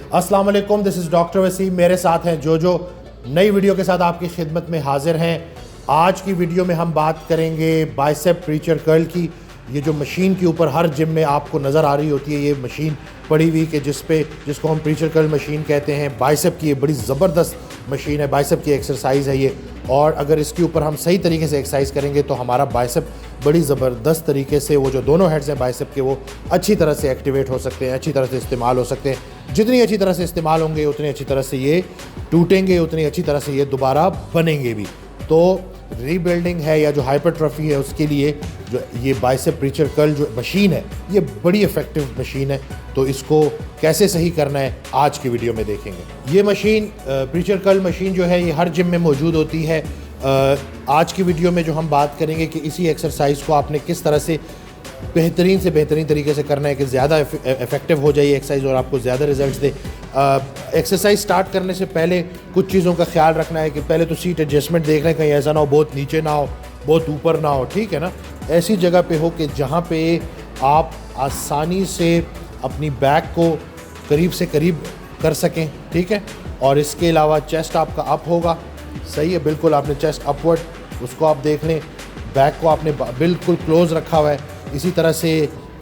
अस्सलाम वालेकुम, this is doctor Wasim. मेरे साथ हैं जो नई वीडियो के साथ आपकी खिदमत में हाजिर हैं। आज की वीडियो में हम बात करेंगे बाइसेप प्रीचर कर्ल की। ये जो मशीन के ऊपर हर जिम में आपको नज़र आ रही होती है, ये मशीन पड़ी हुई कि जिसको हम प्रीचर कर्ल मशीन कहते हैं। बाइसेप की ये बड़ी ज़बरदस्त मशीन है, बाइसेप की एक्सरसाइज है ये। और अगर इसके ऊपर हम सही तरीके से एक्सरसाइज करेंगे तो हमारा बाइसेप बड़ी ज़बरदस्त तरीके से, वो जो दोनों हेड्स हैं बाइसेप के, वो अच्छी तरह से एक्टिवेट हो सकते हैं, अच्छी तरह से इस्तेमाल हो सकते हैं। जितनी अच्छी तरह से इस्तेमाल होंगे उतनी अच्छी तरह से ये टूटेंगे, उतनी अच्छी तरह से ये दोबारा बनेंगे भी। तो रीबिल्डिंग है या जो हाइपरट्रॉफी है उसके लिए जो ये बाइसेप प्रीचर कर्ल जो मशीन है, ये बड़ी इफ़ेक्टिव मशीन है। तो इसको कैसे सही करना है आज की वीडियो में देखेंगे। ये मशीन प्रीचर कर्ल मशीन जो है ये हर जिम में मौजूद होती है। आज की वीडियो में जो हम बात करेंगे कि इसी एक्सरसाइज को आपने किस तरह से बेहतरीन तरीके से करना है कि ज़्यादा इफेक्टिव हो जाए एक्सरसाइज और आपको ज़्यादा रिजल्ट्स दे। एक्सरसाइज स्टार्ट करने से पहले कुछ चीज़ों का ख्याल रखना है कि पहले तो सीट एडजस्टमेंट देख लें, कहीं ऐसा ना हो बहुत नीचे ना हो, बहुत ऊपर ना हो, ठीक है ना। ऐसी जगह पे हो कि जहाँ पे आप आसानी से अपनी बैक को करीब से करीब कर सकें, ठीक है। और इसके अलावा चेस्ट आपका अप होगा, सही है, बिल्कुल आपने चेस्ट अपवर्ड, उसको आप देख लें। बैक को आपने बिल्कुल क्लोज़ रखा हुआ है। इसी तरह से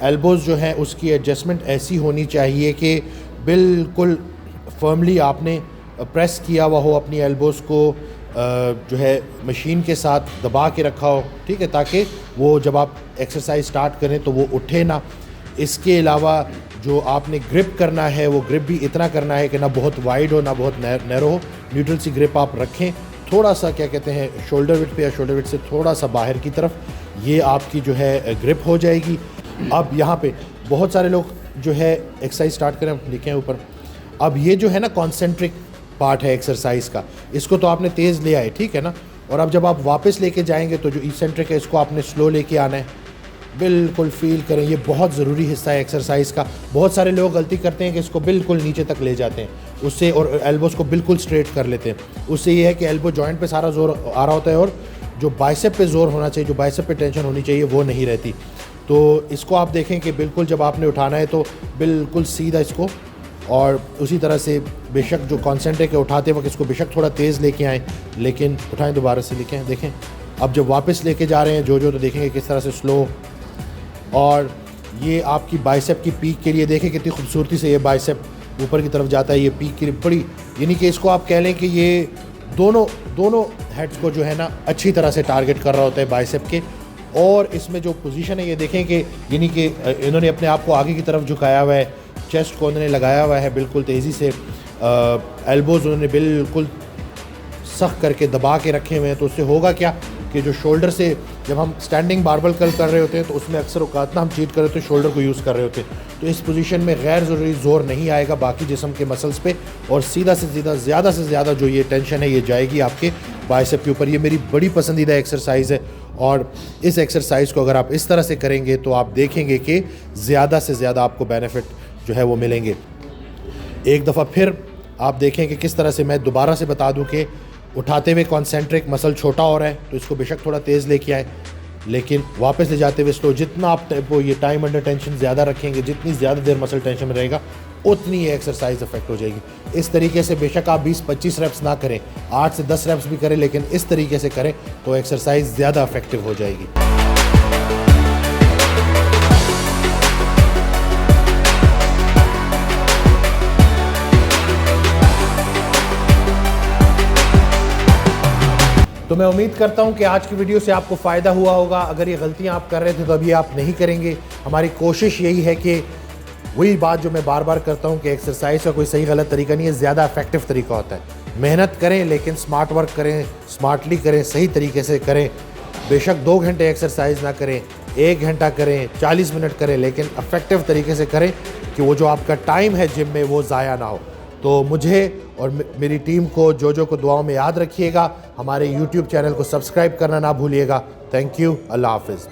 एल्बोज़ जो हैं उसकी एडजस्टमेंट ऐसी होनी चाहिए कि बिल्कुल फर्मली आपने प्रेस किया हुआ हो, अपनी एल्बोज़ को जो है मशीन के साथ दबा के रखा हो, ठीक है, ताकि वो जब आप एक्सरसाइज स्टार्ट करें तो वो उठे ना। इसके अलावा जो आपने ग्रिप करना है वो ग्रिप भी इतना करना है कि ना बहुत वाइड हो ना बहुत नैरो हो। न्यूट्रल सी ग्रिप आप रखें, थोड़ा सा क्या कहते हैं शोल्डर विड्थ पे या शोल्डर विड्थ से थोड़ा सा बाहर की तरफ, ये आपकी जो है ग्रिप हो जाएगी। अब यहाँ पे बहुत सारे लोग जो है एक्सरसाइज स्टार्ट करें, लिखे हैं ऊपर। अब ये जो है ना कॉन्सेंट्रिक पार्ट है एक्सरसाइज का, इसको तो आपने तेज़ ले आए, ठीक है ना। और अब जब आप वापस लेके जाएंगे तो जो इसेंट्रिक है इसको आपने स्लो लेके आना है। बिल्कुल फील करें, ये बहुत ज़रूरी हिस्सा है एक्सरसाइज का। बहुत सारे लोग गलती करते हैं कि इसको बिल्कुल नीचे तक ले जाते हैं उससे, और एल्बोज़ को बिल्कुल स्ट्रेट कर लेते हैं। उससे ये है कि एल्बो जॉइंट पे सारा जोर आ रहा होता है और जो बाइसेप पे जोर होना चाहिए, जो बाइसेप पे टेंशन होनी चाहिए, वो नहीं रहती। तो इसको आप देखें कि बिल्कुल जब आपने उठाना है तो बिल्कुल सीधा इसको, और उसी तरह से बेशक जो कॉन्सेंट्रेट है उठाते वक्त इसको बेशक थोड़ा तेज़ लेके आएँ, लेकिन उठाएं दोबारा से लेके आएँ। देखें अब जब वापस लेके जा रहे हैं जो तो देखेंगे किस तरह से स्लो। और ये आपकी बाइसेप की पीक के लिए देखें कितनी खूबसूरती से ये बाइसेप ऊपर की तरफ जाता है। ये पीक की बड़ी, यानी कि इसको आप कह लें कि ये दोनों हेड्स को जो है ना अच्छी तरह से टारगेट कर रहा होता है बाइसेप के। और इसमें जो पोजीशन है ये देखें कि यानी कि इन्होंने अपने आप को आगे की तरफ झुकाया हुआ है, चेस्ट को उन्होंने लगाया हुआ है बिल्कुल तेज़ी से, एल्बोज़ उन्होंने बिल्कुल सख्त करके दबा के रखे हुए हैं। तो उससे होगा क्या कि जो शोल्डर से जब हम स्टैंडिंग बारबल कर्ल कर रहे होते हैं तो उसमें अक्सर औकात ना हम चीट कर रहे होते हैं, शोल्डर को यूज़ कर रहे होते हैं। तो इस पोजीशन में गैर ज़रूरी ज़ोर नहीं आएगा बाकी जिस्म के मसल्स पे, और सीधा से सीधा ज़्यादा से ज़्यादा जो ये टेंशन है ये जाएगी आपके बाइसेप के ऊपर। ये मेरी बड़ी पसंदीदा एक्सरसाइज है, और इस एक्सरसाइज को अगर आप इस तरह से करेंगे तो आप देखेंगे कि ज़्यादा से ज़्यादा आपको बेनिफिट जो है वो मिलेंगे। एक दफ़ा फिर आप देखें कि किस तरह से, मैं दोबारा से बता दूं कि उठाते हुए कॉन्सेंट्रिक मसल छोटा हो रहा है तो इसको बेशक थोड़ा तेज़ लेके आए, लेकिन वापस ले जाते हुए स्लो। जितना आप वो ये टाइम अंडर टेंशन ज़्यादा रखेंगे, जितनी ज़्यादा देर मसल टेंशन में रहेगा उतनी ये एक्सरसाइज इफेक्ट हो जाएगी। इस तरीके से बेशक आप 20-25 रेप्स ना करें, 8 से 10 रेप्स भी करें, लेकिन इस तरीके से करें तो एक्सरसाइज ज़्यादा इफेक्टिव हो जाएगी। तो मैं उम्मीद करता हूं कि आज की वीडियो से आपको फ़ायदा हुआ होगा। अगर ये गलतियां आप कर रहे थे तो अभी आप नहीं करेंगे। हमारी कोशिश यही है कि वही बात जो मैं बार बार करता हूं कि एक्सरसाइज का कोई सही गलत तरीका नहीं है, ज़्यादा इफेक्टिव तरीका होता है। मेहनत करें लेकिन स्मार्ट वर्क करें, स्मार्टली करें, सही तरीके से करें। बेशक 2 घंटे एक्सरसाइज ना करें, 1 घंटा करें, 40 मिनट करें, लेकिन इफेक्टिव तरीके से करें कि वो जो आपका टाइम है जिम में वो ज़ाया ना हो। तो मुझे और मेरी टीम को जो को दुआओं में याद रखिएगा। हमारे YouTube चैनल को सब्सक्राइब करना ना भूलिएगा। थैंक यू, अल्लाह हाफिज़।